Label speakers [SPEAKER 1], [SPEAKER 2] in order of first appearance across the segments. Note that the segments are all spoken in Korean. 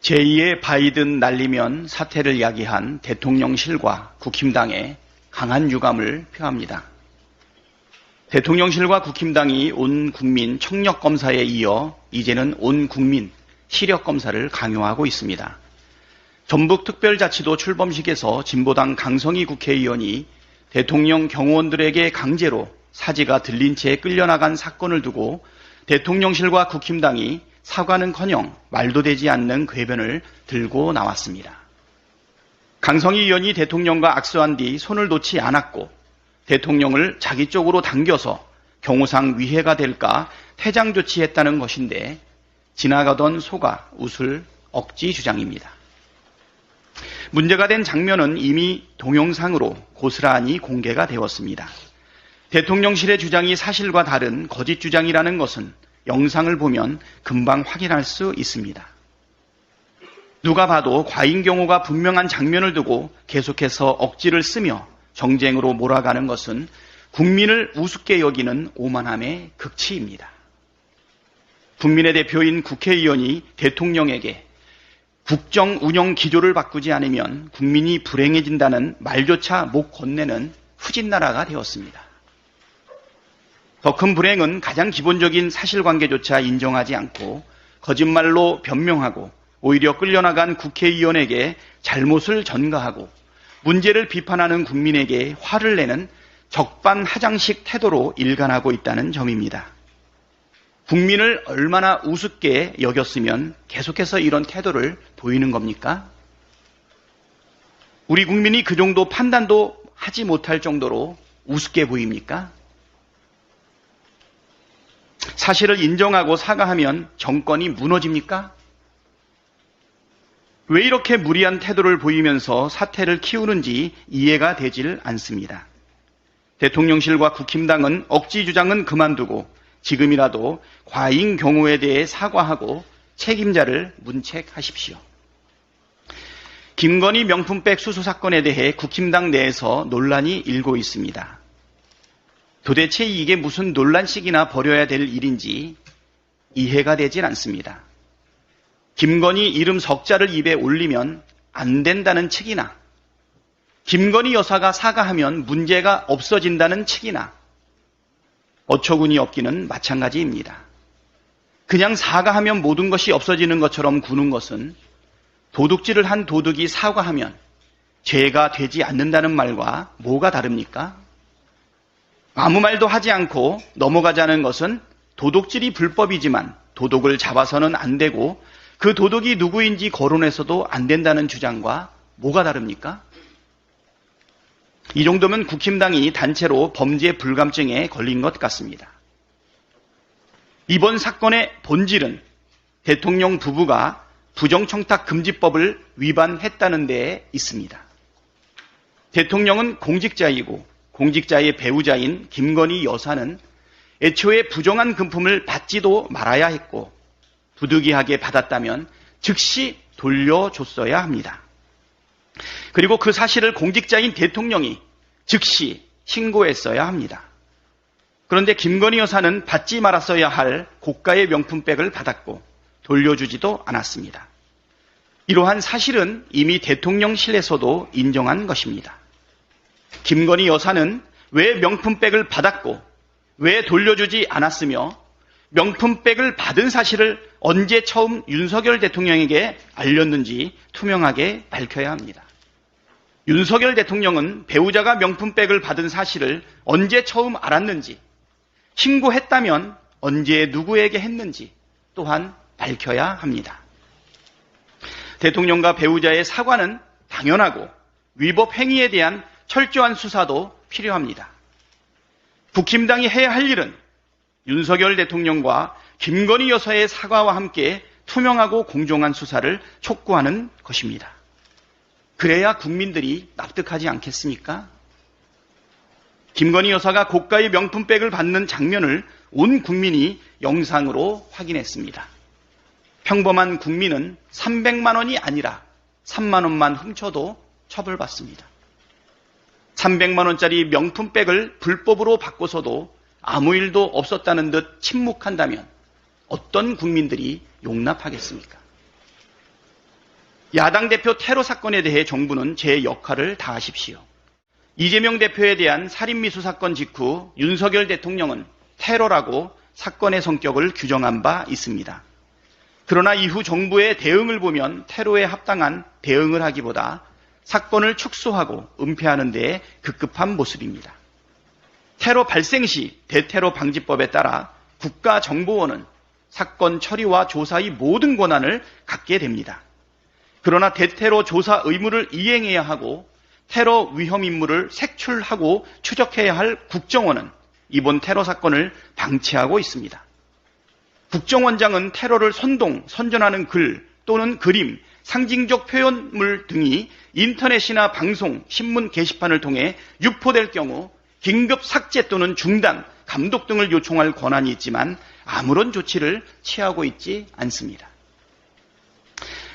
[SPEAKER 1] 제2의 바이든 날리면 사퇴를 야기한 대통령실과 국힘당에 강한 유감을 표합니다. 대통령실과 국힘당이 온 국민 청력검사에 이어 이제는 온 국민 시력검사를 강요하고 있습니다. 전북특별자치도 출범식에서 진보당 강성희 국회의원이 대통령 경호원들에게 강제로 사지가 들린 채 끌려나간 사건을 두고 대통령실과 국힘당이 사과는커녕 말도 되지 않는 궤변을 들고 나왔습니다. 강성희 의원이 대통령과 악수한 뒤 손을 놓지 않았고 대통령을 자기 쪽으로 당겨서 경호상 위해가 될까 퇴장 조치했다는 것인데 지나가던 소가 웃을 억지 주장입니다. 문제가 된 장면은 이미 동영상으로 고스란히 공개가 되었습니다. 대통령실의 주장이 사실과 다른 거짓 주장이라는 것은 영상을 보면 금방 확인할 수 있습니다. 누가 봐도 과잉 경호가 분명한 장면을 두고 계속해서 억지를 쓰며 정쟁으로 몰아가는 것은 국민을 우습게 여기는 오만함의 극치입니다. 국민의 대표인 국회의원이 대통령에게 국정 운영 기조를 바꾸지 않으면 국민이 불행해진다는 말조차 못 건네는 후진나라가 되었습니다. 더 큰 불행은 가장 기본적인 사실관계조차 인정하지 않고 거짓말로 변명하고 오히려 끌려나간 국회의원에게 잘못을 전가하고 문제를 비판하는 국민에게 화를 내는 적반하장식 태도로 일관하고 있다는 점입니다. 국민을 얼마나 우습게 여겼으면 계속해서 이런 태도를 보이는 겁니까? 우리 국민이 그 정도 판단도 하지 못할 정도로 우습게 보입니까? 사실을 인정하고 사과하면 정권이 무너집니까? 왜 이렇게 무리한 태도를 보이면서 사태를 키우는지 이해가 되질 않습니다. 대통령실과 국힘당은 억지 주장은 그만두고 지금이라도 과잉 경우에 대해 사과하고 책임자를 문책하십시오. 김건희 명품백 수수 사건에 대해 국힘당 내에서 논란이 일고 있습니다. 도대체 이게 무슨 논란식이나 벌여야 될 일인지 이해가 되질 않습니다. 김건희 이름 석자를 입에 올리면 안 된다는 책이나 김건희 여사가 사과하면 문제가 없어진다는 책이나 어처구니 없기는 마찬가지입니다. 그냥 사과하면 모든 것이 없어지는 것처럼 구는 것은 도둑질을 한 도둑이 사과하면 죄가 되지 않는다는 말과 뭐가 다릅니까? 아무 말도 하지 않고 넘어가자는 것은 도둑질이 불법이지만 도둑을 잡아서는 안 되고 그 도둑이 누구인지 거론해서도 안 된다는 주장과 뭐가 다릅니까? 이 정도면 국힘당이 단체로 범죄 불감증에 걸린 것 같습니다. 이번 사건의 본질은 대통령 부부가 부정청탁금지법을 위반했다는 데에 있습니다. 대통령은 공직자이고 공직자의 배우자인 김건희 여사는 애초에 부정한 금품을 받지도 말아야 했고 부득이하게 받았다면 즉시 돌려줬어야 합니다. 그리고 그 사실을 공직자인 대통령이 즉시 신고했어야 합니다. 그런데 김건희 여사는 받지 말았어야 할 고가의 명품백을 받았고 돌려주지도 않았습니다. 이러한 사실은 이미 대통령실에서도 인정한 것입니다. 김건희 여사는 왜 명품백을 받았고 왜 돌려주지 않았으며 명품백을 받은 사실을 언제 처음 윤석열 대통령에게 알렸는지 투명하게 밝혀야 합니다. 윤석열 대통령은 배우자가 명품백을 받은 사실을 언제 처음 알았는지, 신고했다면 언제 누구에게 했는지 또한 밝혀야 합니다. 대통령과 배우자의 사과는 당연하고 위법 행위에 대한 철저한 수사도 필요합니다. 국힘당이 해야 할 일은 윤석열 대통령과 김건희 여사의 사과와 함께 투명하고 공정한 수사를 촉구하는 것입니다. 그래야 국민들이 납득하지 않겠습니까? 김건희 여사가 고가의 명품백을 받는 장면을 온 국민이 영상으로 확인했습니다. 평범한 국민은 300만 원이 아니라 3만 원만 훔쳐도 처벌받습니다. 300만 원짜리 명품백을 불법으로 바꿔서도 아무 일도 없었다는 듯 침묵한다면 어떤 국민들이 용납하겠습니까? 야당 대표 테러 사건에 대해 정부는 제 역할을 다하십시오. 이재명 대표에 대한 살인미수 사건 직후 윤석열 대통령은 테러라고 사건의 성격을 규정한 바 있습니다. 그러나 이후 정부의 대응을 보면 테러에 합당한 대응을 하기보다 사건을 축소하고 은폐하는 데에 급급한 모습입니다. 테러 발생 시 대테러 방지법에 따라 국가정보원은 사건 처리와 조사의 모든 권한을 갖게 됩니다. 그러나 대테러 조사 의무를 이행해야 하고 테러 위험 인물을 색출하고 추적해야 할 국정원은 이번 테러 사건을 방치하고 있습니다. 국정원장은 테러를 선전하는 글 또는 그림, 상징적 표현물 등이 인터넷이나 방송, 신문 게시판을 통해 유포될 경우 긴급 삭제 또는 중단, 감독 등을 요청할 권한이 있지만 아무런 조치를 취하고 있지 않습니다.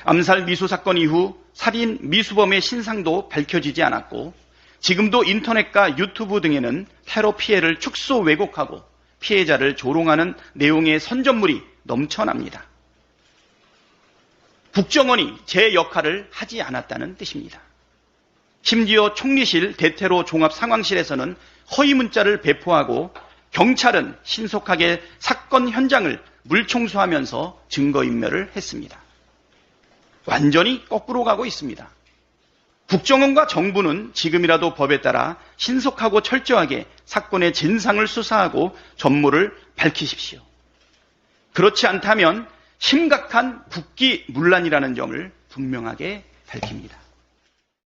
[SPEAKER 1] 암살 미수 사건 이후 살인 미수범의 신상도 밝혀지지 않았고 지금도 인터넷과 유튜브 등에는 테러 피해를 축소 왜곡하고 피해자를 조롱하는 내용의 선전물이 넘쳐납니다. 국정원이 제 역할을 하지 않았다는 뜻입니다. 심지어 총리실 대테러 종합상황실에서는 허위 문자를 배포하고 경찰은 신속하게 사건 현장을 물청소하면서 증거인멸을 했습니다. 완전히 거꾸로 가고 있습니다. 국정원과 정부는 지금이라도 법에 따라 신속하고 철저하게 사건의 진상을 수사하고 전모를 밝히십시오. 그렇지 않다면 심각한 국기문란이라는 점을 분명하게 밝힙니다.